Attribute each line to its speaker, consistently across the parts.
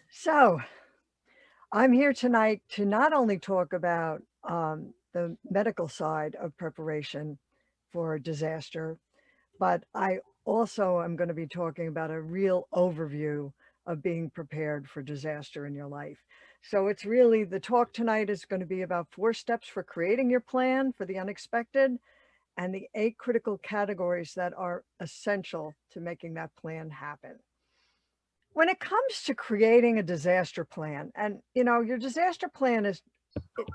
Speaker 1: So, I'm here tonight to not only talk about the medical side of preparation for a disaster, but I also am going to be talking about a real overview of being prepared for disaster in your life. So, it's really the talk tonight is going to be about 4 steps for creating your plan for the unexpected and the 8 critical categories that are essential to making that plan happen. When it comes to creating a disaster plan, and your disaster plan is it,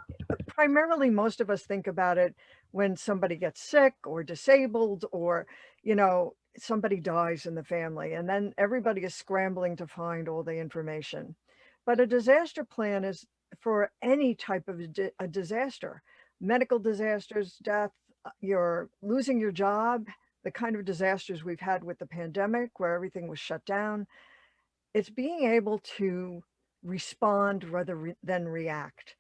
Speaker 1: primarily most of us think about it when somebody gets sick or disabled or, somebody dies in the family, and then everybody is scrambling to find all the information. But a disaster plan is for any type of a disaster, medical disasters, death, you're losing your job, the kind of disasters we've had with the pandemic where everything was shut down. It's being able to respond rather than react.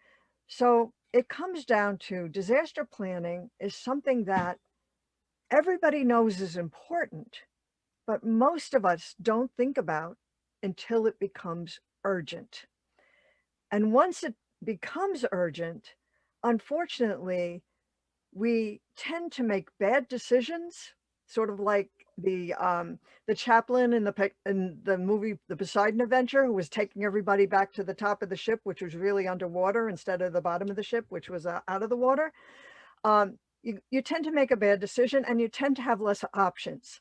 Speaker 1: So it comes down to disaster planning is something that everybody knows is important, but most of us don't think about until it becomes urgent. And once it becomes urgent, unfortunately, we tend to make bad decisions, sort of like the chaplain in the movie The Poseidon Adventure, who was taking everybody back to the top of the ship, which was really underwater, instead of the bottom of the ship, which was out of the water. You tend to make a bad decision and you tend to have less options.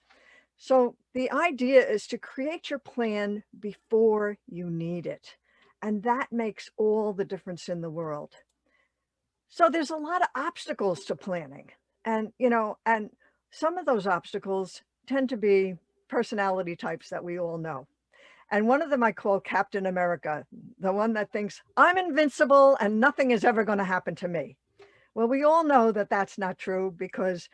Speaker 1: So the idea is to create your plan before you need it. And that makes all the difference in the world. So there's a lot of obstacles to planning. And some of those obstacles tend to be personality types that we all know. And one of them I call Captain America, the one that thinks I'm invincible and nothing is ever going to happen to me. Well, we all know that that's not true because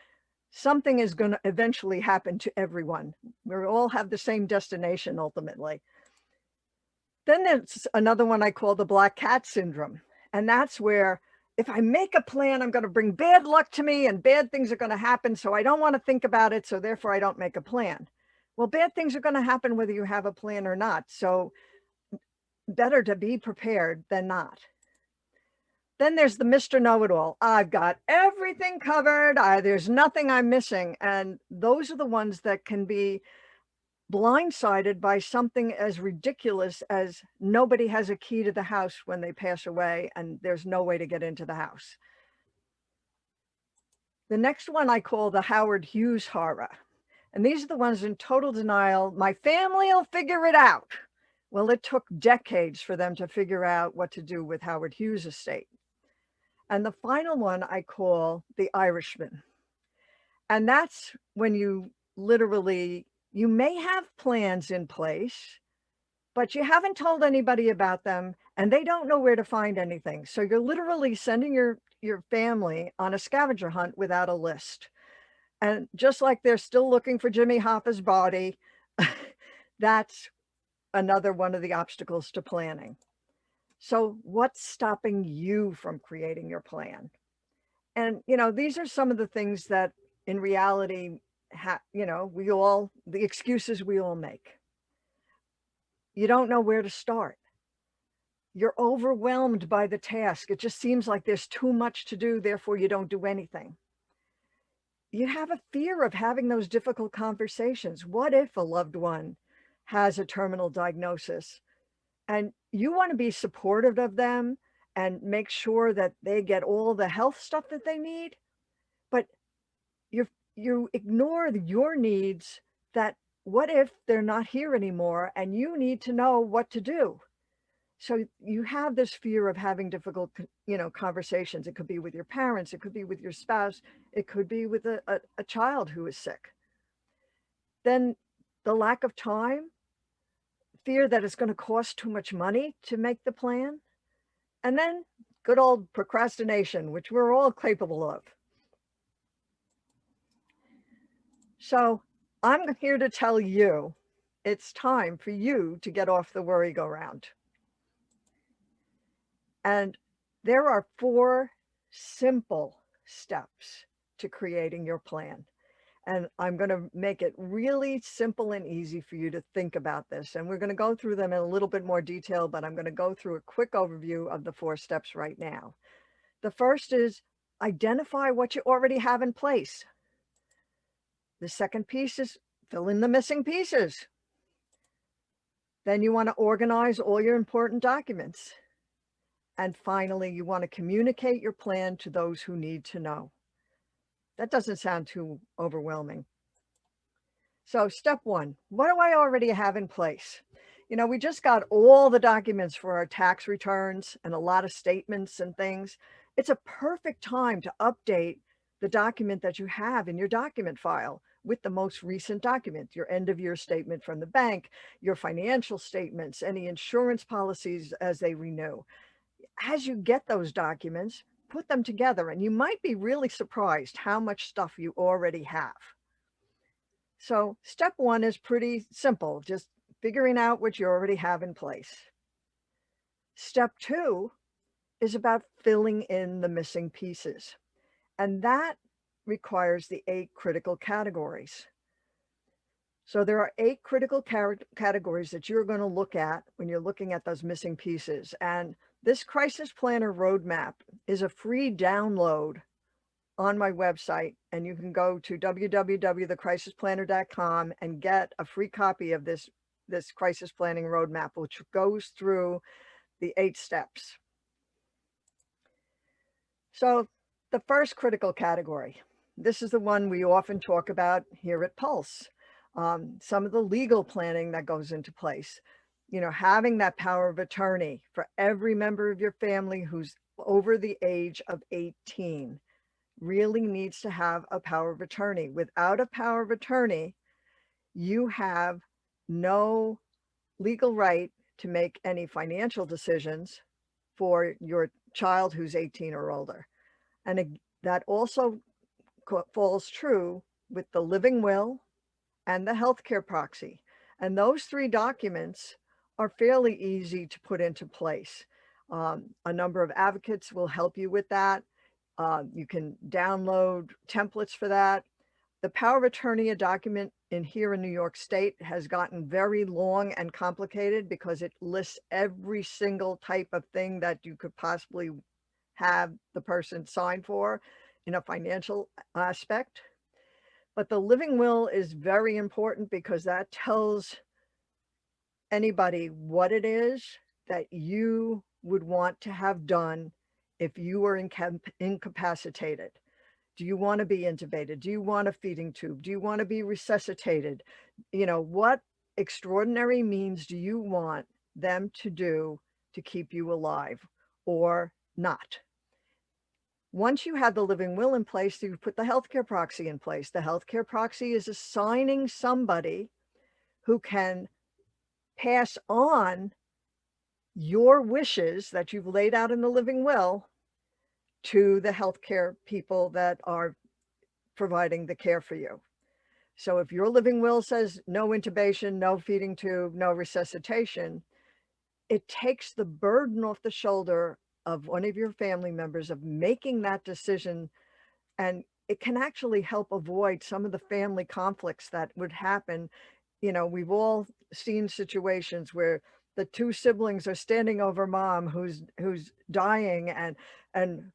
Speaker 1: something is going to eventually happen to everyone. We all have the same destination ultimately. Then there's another one I call the black cat syndrome. And that's where if I make a plan, I'm going to bring bad luck to me and bad things are going to happen. So I don't want to think about it. So therefore, I don't make a plan. Well, bad things are going to happen whether you have a plan or not. So better to be prepared than not. Then there's the Mr. Know-it-all. I've got everything covered. There's nothing I'm missing. And those are the ones that can be blindsided by something as ridiculous as nobody has a key to the house when they pass away and there's no way to get into the house. The next one I call the Howard Hughes horror. And these are the ones in total denial. My family will figure it out. Well, it took decades for them to figure out what to do with Howard Hughes' estate. And the final one I call the Irishman. And that's when you may have plans in place, but you haven't told anybody about them and they don't know where to find anything. So you're literally sending your family on a scavenger hunt without a list. And just like they're still looking for Jimmy Hoffa's body, that's another one of the obstacles to planning. So what's stopping you from creating your plan? And, these are some of the things that in reality, the excuses we all make. You don't know where to start. You're overwhelmed by the task. It just seems like there's too much to do, therefore you don't do anything. You have a fear of having those difficult conversations. What if a loved one has a terminal diagnosis and you want to be supportive of them and make sure that they get all the health stuff that they need, but you ignore your needs, that what if they're not here anymore and you need to know what to do? So you have this fear of having difficult, conversations. It could be with your parents, it could be with your spouse, it could be with a child who is sick. Then the lack of time, fear that it's going to cost too much money to make the plan. And then good old procrastination, which we're all capable of. So I'm here to tell you it's time for you to get off the merry-go-round. And there are 4 simple steps to creating your plan. And I'm going to make it really simple and easy for you to think about this. And we're going to go through them in a little bit more detail, but I'm going to go through a quick overview of the 4 steps right now. The first is identify what you already have in place. The second piece is fill in the missing pieces. Then you want to organize all your important documents. And finally, you want to communicate your plan to those who need to know. That doesn't sound too overwhelming. So step 1, what do I already have in place? We just got all the documents for our tax returns and a lot of statements and things. It's a perfect time to update the document that you have in your document file with the most recent document, your end of year statement from the bank, your financial statements, any insurance policies as they renew. As you get those documents, put them together and you might be really surprised how much stuff you already have. So step 1 is pretty simple, just figuring out what you already have in place. Step 2 is about filling in the missing pieces, and that requires the 8 critical categories. So there are 8 critical categories that you're going to look at when you're looking at those missing pieces. And this Crisis Planner Roadmap is a free download on my website, and you can go to www.thecrisisplanner.com and get a free copy of this crisis planning roadmap, which goes through the 8 steps. So the first critical category, this is the one we often talk about here at Pulse. Some of the legal planning that goes into place, having that power of attorney for every member of your family who's over the age of 18. Really needs to have a power of attorney. Without a power of attorney, you have no legal right to make any financial decisions for your child who's 18 or older. And that also falls true with the living will and the healthcare proxy. And those 3 documents are fairly easy to put into place. A number of advocates will help you with that. You can download templates for that. The power of attorney, a document here in New York State, has gotten very long and complicated because it lists every single type of thing that you could possibly have the person sign for in a financial aspect. But the living will is very important because that tells anybody what it is that you would want to have done if you were incapacitated. Do you want to be intubated? Do you want a feeding tube? Do you want to be resuscitated? What extraordinary means do you want them to do to keep you alive or not? Once you have the living will in place, you put the healthcare proxy in place. The healthcare proxy is assigning somebody who can pass on your wishes that you've laid out in the living will to the healthcare people that are providing the care for you. So if your living will says no intubation, no feeding tube, no resuscitation, it takes the burden off the shoulder of one of your family members of making that decision, and it can actually help avoid some of the family conflicts that would happen. We've all seen situations where the 2 siblings are standing over mom who's dying, and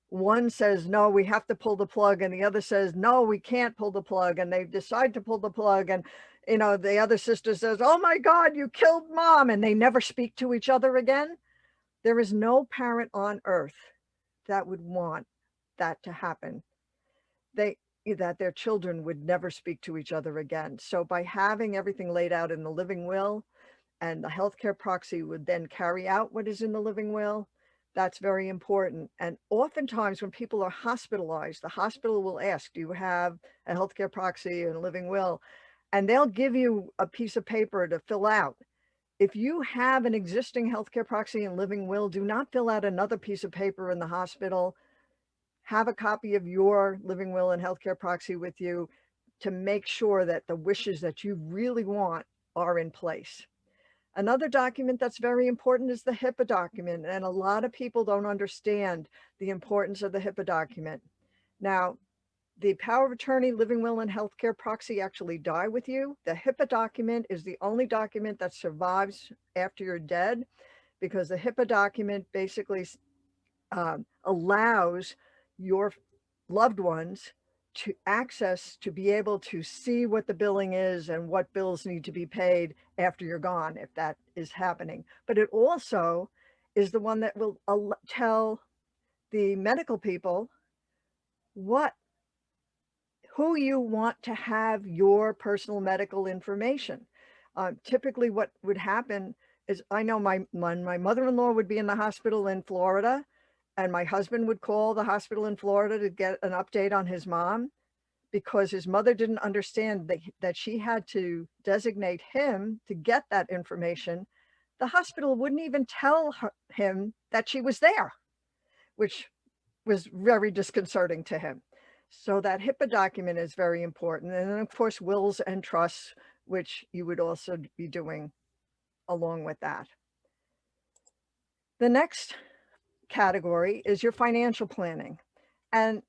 Speaker 1: one says, no, we have to pull the plug, and the other says, no, we can't pull the plug, and they decide to pull the plug, and the other sister says, oh my God, you killed mom, and they never speak to each other again. There is no parent on earth that would want that to happen. That their children would never speak to each other again. So by having everything laid out in the living will, and the healthcare proxy would then carry out what is in the living will, that's very important. And oftentimes when people are hospitalized, the hospital will ask, do you have a healthcare proxy and a living will? And they'll give you a piece of paper to fill out. If you have an existing healthcare proxy and living will, do not fill out another piece of paper in the hospital. Have a copy of your living will and healthcare proxy with you to make sure that the wishes that you really want are in place. Another document that's very important is the HIPAA document, and a lot of people don't understand the importance of the HIPAA document. Now, The power of attorney, living will, and healthcare proxy actually die with you. The HIPAA document is the only document that survives after you're dead, because the HIPAA document basically allows your loved ones to access to be able to see what the billing is and what bills need to be paid after you're gone, if that is happening. But it also is the one that will tell the medical people what who you want to have your personal medical information. Typically what would happen is, I know my mother-in-law would be in the hospital in Florida, and my husband would call the hospital in Florida to get an update on his mom, because his mother didn't understand that she had to designate him to get that information. The hospital wouldn't even tell him that she was there, which was very disconcerting to him. So that HIPAA document is very important. And then of course, wills and trusts, which you would also be doing along with that. The next category is your financial planning. And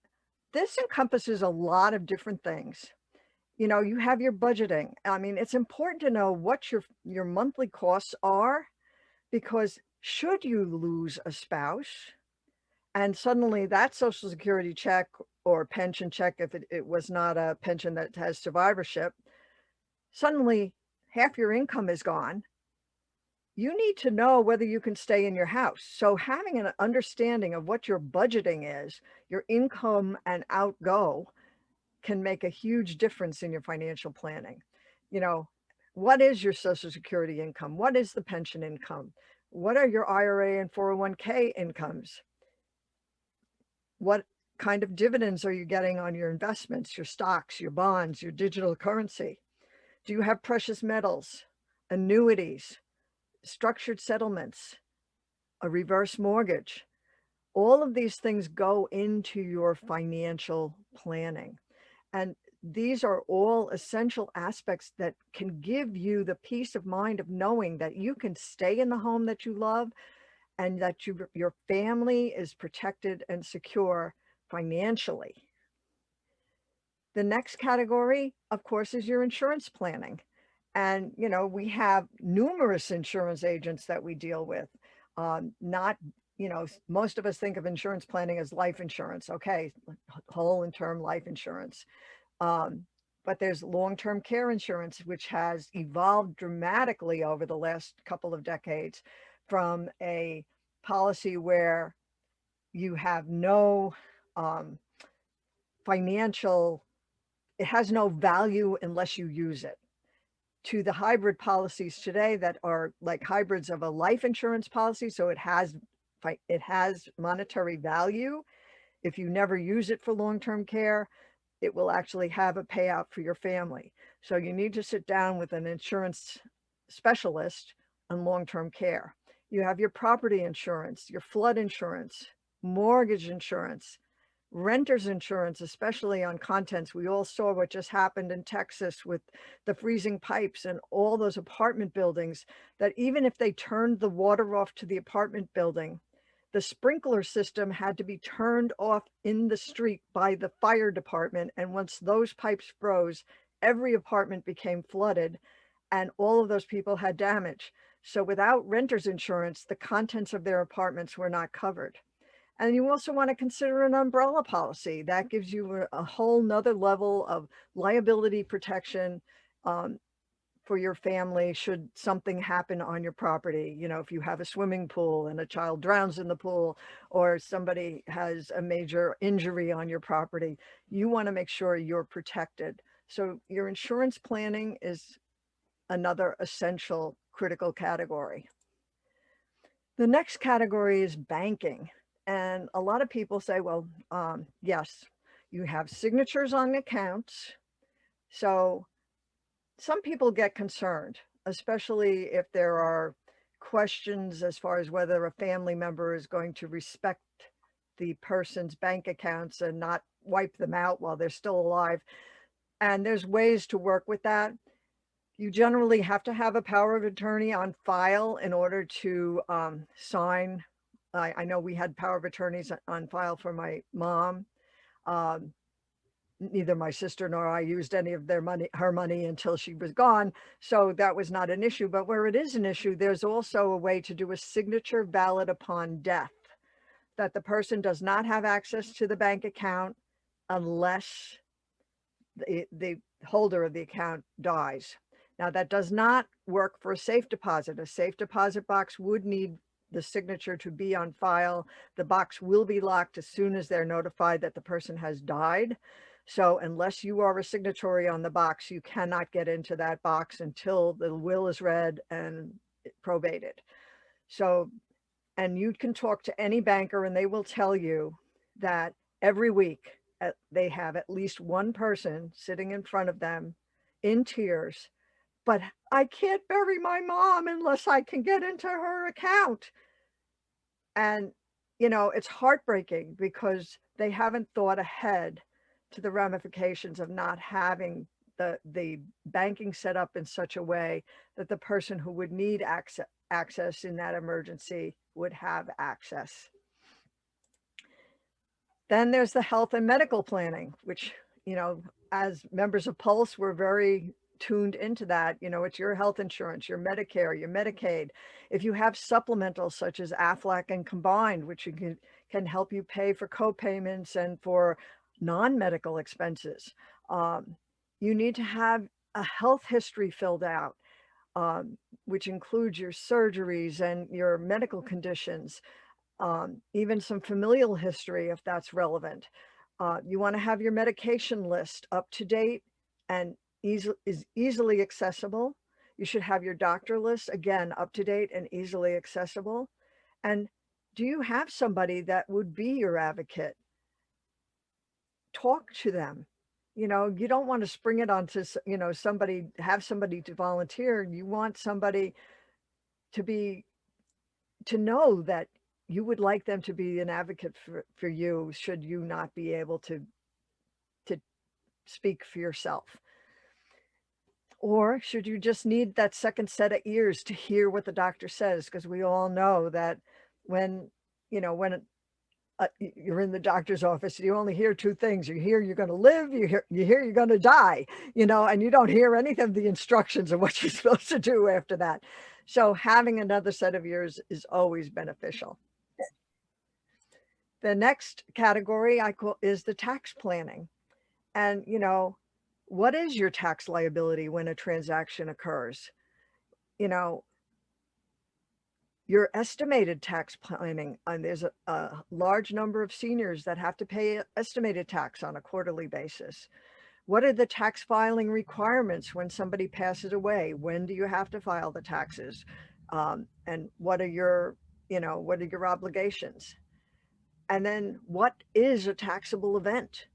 Speaker 1: this encompasses a lot of different things. You know, you have your budgeting. I mean, it's important to know what your monthly costs are, because should you lose a spouse, and suddenly that Social Security check or pension check, if it was not a pension that has survivorship, suddenly half your income is gone. You need to know whether you can stay in your house. So having an understanding of what your budgeting is, your income and outgo, can make a huge difference in your financial planning. You know, what is your Social Security income? What is the pension income? What are your IRA and 401k incomes? What kind of dividends are you getting on your investments, your stocks, your bonds, your digital currency? Do you have precious metals, annuities, structured settlements, a reverse mortgage? All of these things go into your financial planning. And these are all essential aspects that can give you the peace of mind of knowing that you can stay in the home that you love, and that your family is protected and secure financially. The next category, of course, is your insurance planning. And, you know, we have numerous insurance agents that we deal with. Not, you know, most of us think of insurance planning as life insurance. Okay, whole and term life insurance. But there's long-term care insurance, which has evolved dramatically over the last couple of decades, from a policy where you have no financial, it has no value unless you use it, to the hybrid policies today that are like hybrids of a life insurance policy. So it has monetary value. If you never use it for long-term care, it will actually have a payout for your family. So you need to sit down with an insurance specialist on long-term care. You have your property insurance, your flood insurance, mortgage insurance, renter's insurance, especially on contents. We all saw what just happened in Texas with the freezing pipes and all those apartment buildings, that even if they turned the water off to the apartment building, the sprinkler system had to be turned off in the street by the fire department. And once those pipes froze, every apartment became flooded and all of those people had damage. So without renter's insurance, the contents of their apartments were not covered. And you also want to consider an umbrella policy that gives you a whole nother level of liability protection for your family should something happen on your property. You know, if you have a swimming pool and a child drowns in the pool, or somebody has a major injury on your property, you want to make sure you're protected. So your insurance planning is another essential critical category. The next category is banking. And a lot of people say, well, yes, you have signatures on accounts. So some people get concerned, especially if there are questions as far as whether a family member is going to respect the person's bank accounts and not wipe them out while they're still alive. And there's ways to work with that. You generally have to have a power of attorney on file in order to sign. I know we had power of attorneys on file for my mom. neither my sister nor I used any of her money until she was gone. So that was not an issue. But where it is an issue, there's also a way to do a signature valid upon death, that the person does not have access to the bank account unless the holder of the account dies. Now, that does not work for a safe deposit. A safe deposit box would need the signature to be on file. The box will be locked as soon as they're notified that the person has died. So unless you are a signatory on the box, you cannot get into that box until the will is read and probated. So, and you can talk to any banker and they will tell you that every week they have at least one person sitting in front of them in tears, but I can't bury my mom unless I can get into her account. And, it's heartbreaking because they haven't thought ahead to the ramifications of not having the banking set up in such a way that the person who would need access in that emergency would have access. Then there's the health and medical planning, which, as members of Pulse, we're very tuned into that. It's your health insurance, your Medicare, your Medicaid. If you have supplementals such as Aflac and Combined, which can help you pay for co-payments and for non-medical expenses, you need to have a health history filled out, which includes your surgeries and your medical conditions, even some familial history if that's relevant. You want to have your medication list up to date and easily accessible. You should have your doctor list, again, up to date and easily accessible. And do you have somebody that would be your advocate? Talk to them. You don't want to spring it onto, have somebody to volunteer. You want somebody to know that you would like them to be an advocate for you should you not be able to speak for yourself. Or should you just need that second set of ears to hear what the doctor says? Because we all know that when you're in the doctor's office, you only hear two things. You hear you're going to live, you hear you're going to die, and you don't hear any of the instructions of what you're supposed to do after that. So having another set of ears is always beneficial. The next category I call is the tax planning. And, what is your tax liability when a transaction occurs? You know, your estimated tax planning, and there's a large number of seniors that have to pay estimated tax on a quarterly basis. What are the tax filing requirements when somebody passes away? When do you have to file the taxes? And what are your obligations? And then what is a taxable event?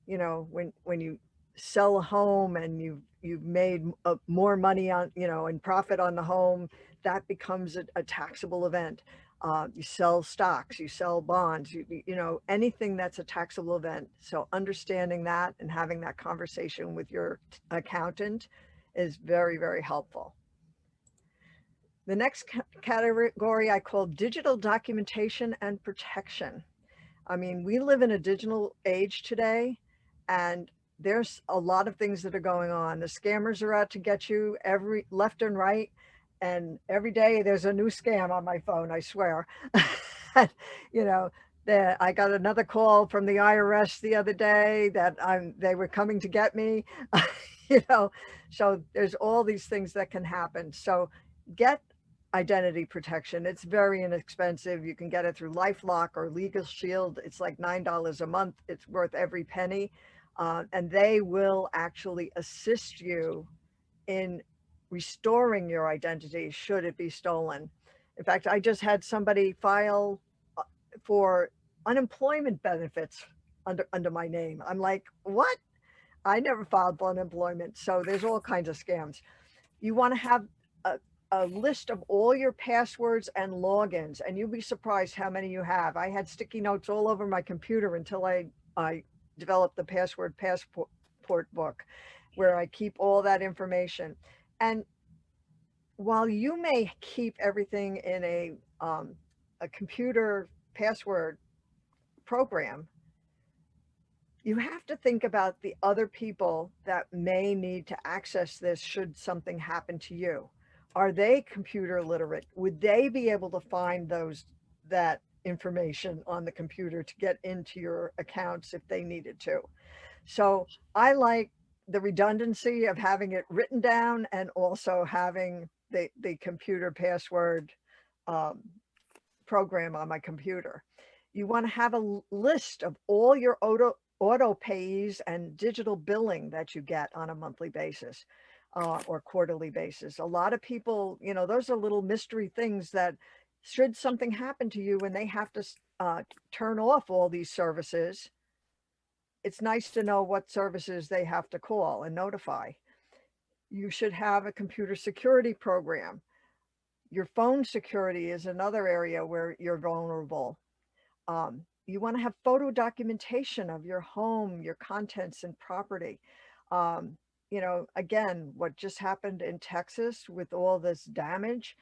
Speaker 1: When you sell a home and you've made more money on, in profit on the home, that becomes a taxable event. You sell stocks, you sell bonds, anything that's a taxable event. So understanding that and having that conversation with your accountant is very, very helpful. The next category I call digital documentation and protection. I mean, we live in a digital age today, and there's a lot of things that are going on. The scammers are out to get you every left and right, and every day there's a new scam on my phone, I swear. you know, that I got another call from the IRS the other day that they were coming to get me. So there's all these things that can happen. So get identity protection. It's very inexpensive. You can get it through LifeLock or Legal Shield. It's like $9 a month. It's worth every penny. And they will actually assist you in restoring your identity should it be stolen. In fact, I just had somebody file for unemployment benefits under my name. I'm like, what? I never filed for unemployment. So there's all kinds of scams. You want to have a list of all your passwords and logins, and you'll be surprised how many you have. I had sticky notes all over my computer until I developed the password passport book where I keep all that information. And while you may keep everything in a computer password program, You have to think about the other people that may need to access this should something happen to you. Are they computer literate? Would they be able to find that information on the computer to get into your accounts if they needed to? So I like the redundancy of having it written down and also having the computer password um, program on my computer. You want to have a list of all your auto pays and digital billing that you get on a monthly basis or quarterly basis. A lot of people, those are little mystery things that should something happen to you when they have to turn off all these services, it's nice to know what services they have to call and notify. You should have a computer security program. Your phone security is another area where you're vulnerable. You want to have photo documentation of your home, your contents and property. Again, what just happened in Texas with all this damage,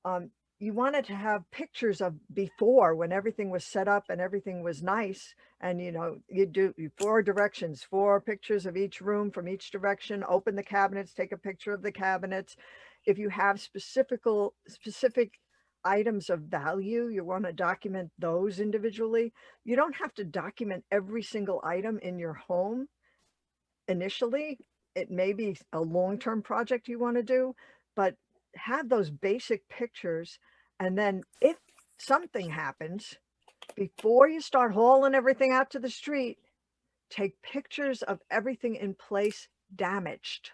Speaker 1: um, you wanted to have pictures of before when everything was set up and everything was nice. And, you do 4 directions, 4 pictures of each room from each direction, open the cabinets, take a picture of the cabinets. If you have specific items of value, you want to document those individually. You don't have to document every single item in your home initially. It may be a long-term project you want to do, but have those basic pictures. And then if something happens, before you start hauling everything out to the street, take pictures of everything in place damaged.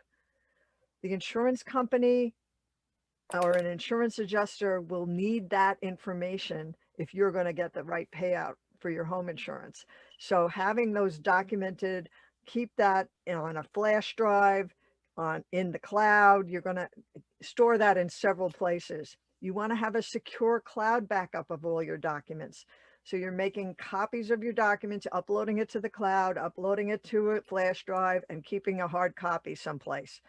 Speaker 1: The insurance company or an insurance adjuster will need that information if you're going to get the right payout for your home insurance. So having those documented, keep that on a flash drive, in the cloud. You're going to store that in several places. You want to have a secure cloud backup of all your documents. So you're making copies of your documents, uploading it to the cloud, uploading it to a flash drive, and keeping a hard copy someplace.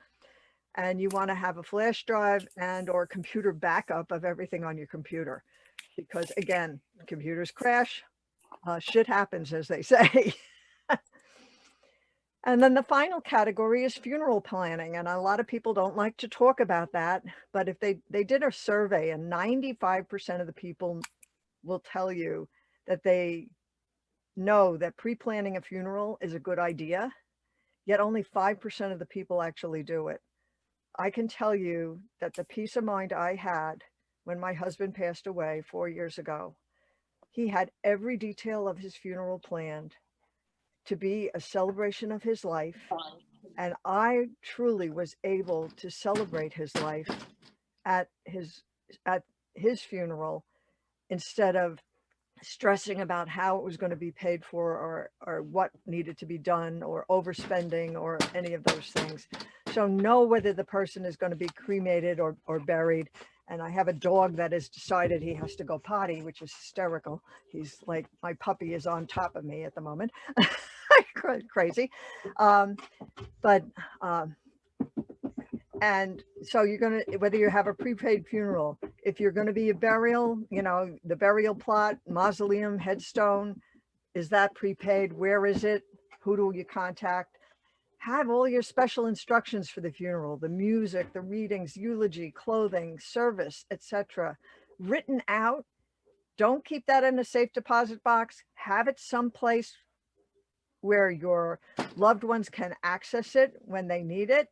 Speaker 1: And you want to have a flash drive and or computer backup of everything on your computer. Because again, computers crash, shit happens, as they say. And then the final category is funeral planning. And a lot of people don't like to talk about that, but if they did a survey and 95% of the people will tell you that they know that pre-planning a funeral is a good idea, yet only 5% of the people actually do it. I can tell you that the peace of mind I had when my husband passed away 4 years ago, he had every detail of his funeral planned to be a celebration of his life. And I truly was able to celebrate his life at his funeral instead of stressing about how it was going to be paid for or what needed to be done or overspending or any of those things. So know whether the person is going to be cremated or buried. And I have a dog that has decided he has to go potty, which is hysterical. He's like, my puppy is on top of me at the moment. Crazy. But and so you're going to, whether you have a prepaid funeral, if you're going to be a burial, the burial plot, mausoleum, headstone, is that prepaid? Where is it? Who do you contact? Have all your special instructions for the funeral, the music, the readings, eulogy, clothing, service, etc. written out. Don't keep that in a safe deposit box. Have it someplace where your loved ones can access it when they need it.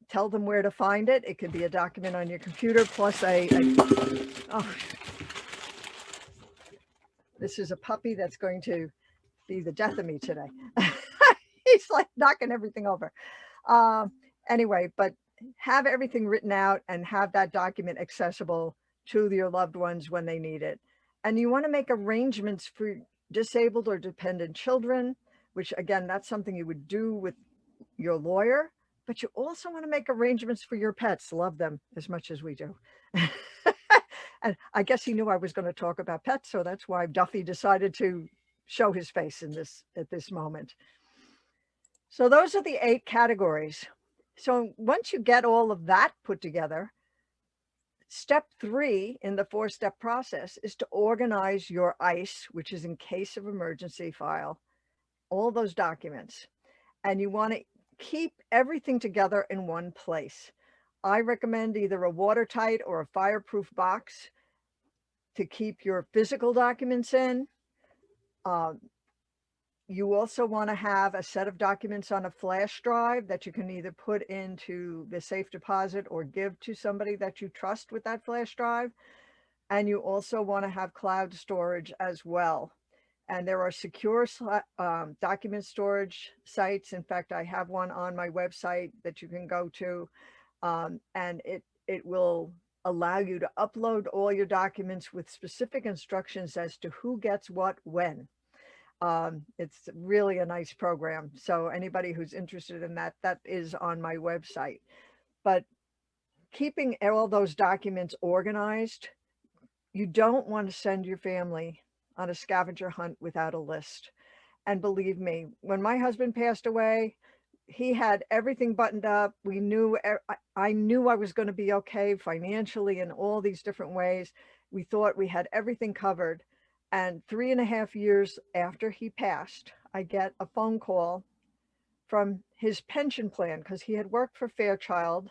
Speaker 1: Tell them where to find it. It could be a document on your computer plus oh, this is a puppy that's going to be the death of me today. He's like knocking everything over. Anyway, but have everything written out and have that document accessible to your loved ones when they need it. And you want to make arrangements for disabled or dependent children, which again, that's something you would do with your lawyer, but you also want to make arrangements for your pets. Love them as much as we do. And I guess he knew I was going to talk about pets, so that's why Duffy decided to show his face at this moment. So those are the 8 categories. So once you get all of that put together, step 3 in the 4-step process is to organize your ICE, which is in case of emergency file, all those documents, and you want to keep everything together in one place. I recommend either a watertight or a fireproof box to keep your physical documents in. Um, you also want to have a set of documents on a flash drive that you can either put into the safe deposit or give to somebody that you trust with that flash drive. And you also want to have cloud storage as well. And there are secure document storage sites. In fact, I have one on my website that you can go to, and it will allow you to upload all your documents with specific instructions as to who gets what when. It's really a nice program. So anybody who's interested in that, that is on my website. But keeping all those documents organized, you don't want to send your family on a scavenger hunt without a list. And believe me, when my husband passed away, he had everything buttoned up. We knew, I knew I was going to be okay financially in all these different ways. We thought we had everything covered. And 3.5 years after he passed, I get a phone call from his pension plan, because he had worked for Fairchild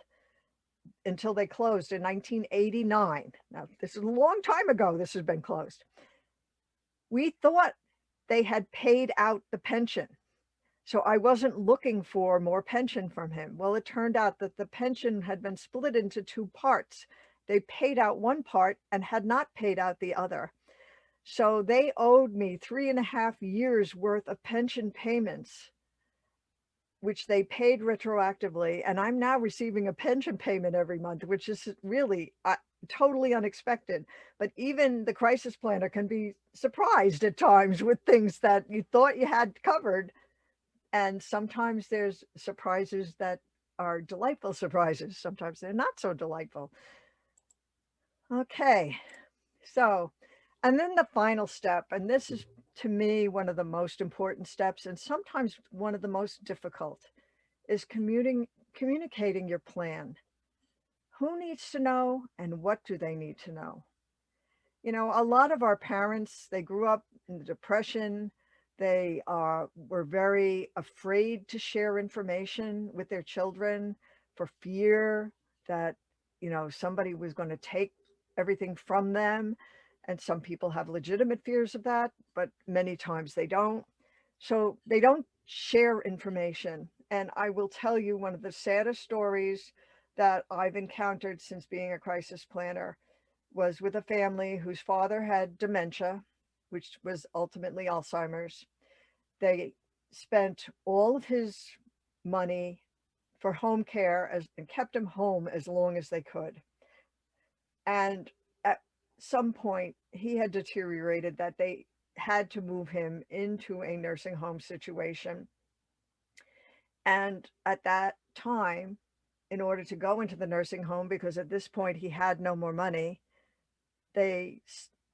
Speaker 1: until they closed in 1989. Now, this is a long time ago, this has been closed. We thought they had paid out the pension. So I wasn't looking for more pension from him. Well, it turned out that the pension had been split into two parts. They paid out one part and had not paid out the other. So they owed me 3.5 years worth of pension payments, which they paid retroactively. And I'm now receiving a pension payment every month, which is really totally unexpected. But even the crisis planner can be surprised at times with things that you thought you had covered. And sometimes there's surprises that are delightful surprises. Sometimes they're not so delightful. Okay, so, and then the final step, and this is to me one of the most important steps and sometimes one of the most difficult, is communicating your plan. Who needs to know and what do they need to know? You know, a lot of our parents, they grew up in the Depression. They were very afraid to share information with their children for fear that, you know, somebody was going to take everything from them. And some people have legitimate fears of that, but many times they don't. So they don't share information. And I will tell you one of the saddest stories that I've encountered since being a crisis planner was with a family whose father had dementia, which was ultimately Alzheimer's. They spent all of his money for home care and kept him home as long as they could. And at some point, he had deteriorated that they had to move him into a nursing home situation. And at that time, in order to go into the nursing home, because at this point he had no more money, they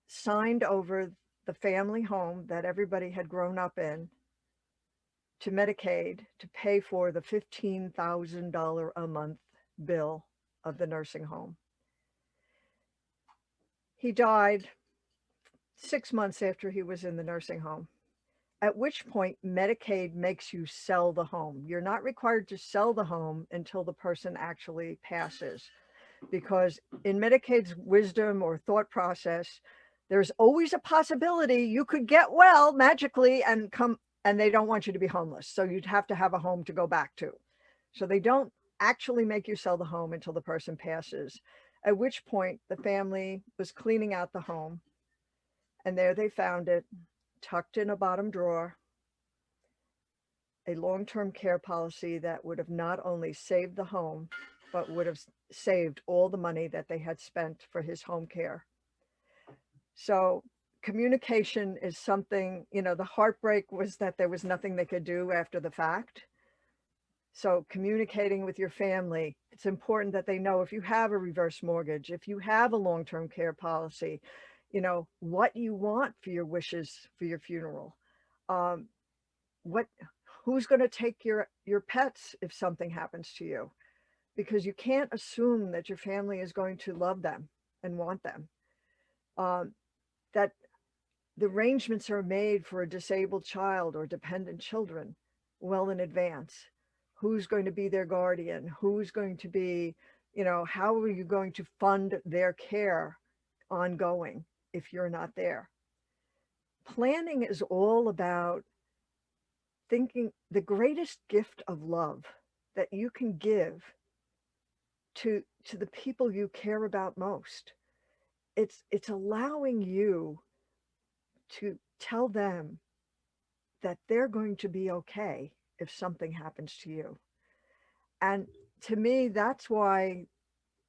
Speaker 1: signed over the family home that everybody had grown up in to Medicaid to pay for the $15,000 a month bill of the nursing home. He died 6 months after he was in the nursing home, at which point Medicaid makes you sell the home. You're not required to sell the home until the person actually passes, because in Medicaid's wisdom or thought process, there's always a possibility you could get well magically and come, and they don't want you to be homeless. So you'd have to have a home to go back to. So they don't actually make you sell the home until the person passes, at which point the family was cleaning out the home, and there they found it, tucked in a bottom drawer, a long-term care policy that would have not only saved the home, but would have saved all the money that they had spent for his home care. So communication is something, you know, the heartbreak was that there was nothing they could do after the fact. So communicating with your family, it's important that they know if you have a reverse mortgage, if you have a long-term care policy, you know, what you want for your wishes for your funeral. Who's going to take your pets if something happens to you? Because you can't assume that your family is going to love them and want them. That the arrangements are made for a disabled child or dependent children well in advance. Who's going to be their guardian? Who's going to be, how are you going to fund their care ongoing if you're not there? Planning is all about thinking the greatest gift of love that you can give to the people you care about most. It's allowing you to tell them that they're going to be okay if something happens to you. And to me, that's why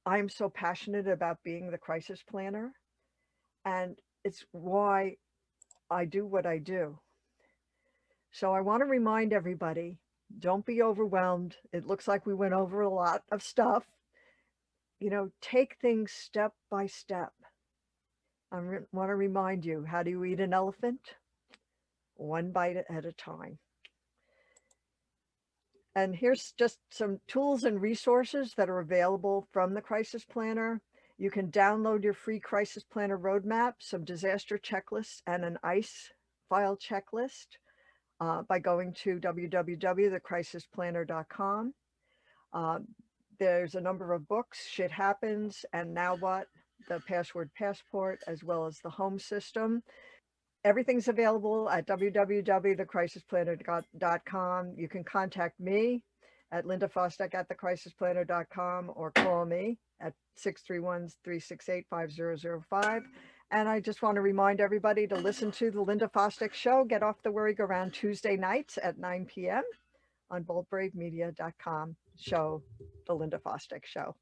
Speaker 1: I'm so passionate about being the crisis planner. And it's why I do what I do. So I want to remind everybody, don't be overwhelmed. It looks like we went over a lot of stuff. Take things step by step. I want to remind you, how do you eat an elephant? One bite at a time. And here's just some tools and resources that are available from the Crisis Planner. You can download your free Crisis Planner roadmap, some disaster checklists, and an ICE file checklist by going to www.thecrisisplanner.com. There's a number of books, Shit Happens, and Now What, the Password Passport, as well as the Home System. Everything's available at www.thecrisisplanner.com. You can contact me at lindafostek@thecrisisplanner.com or call me at 631-368-5005. And I just want to remind everybody to listen to the Linda Fostek Show. Get off the worry, go around Tuesday nights at 9 p.m. on boldbravemedia.com. Show, the Linda Fostek Show.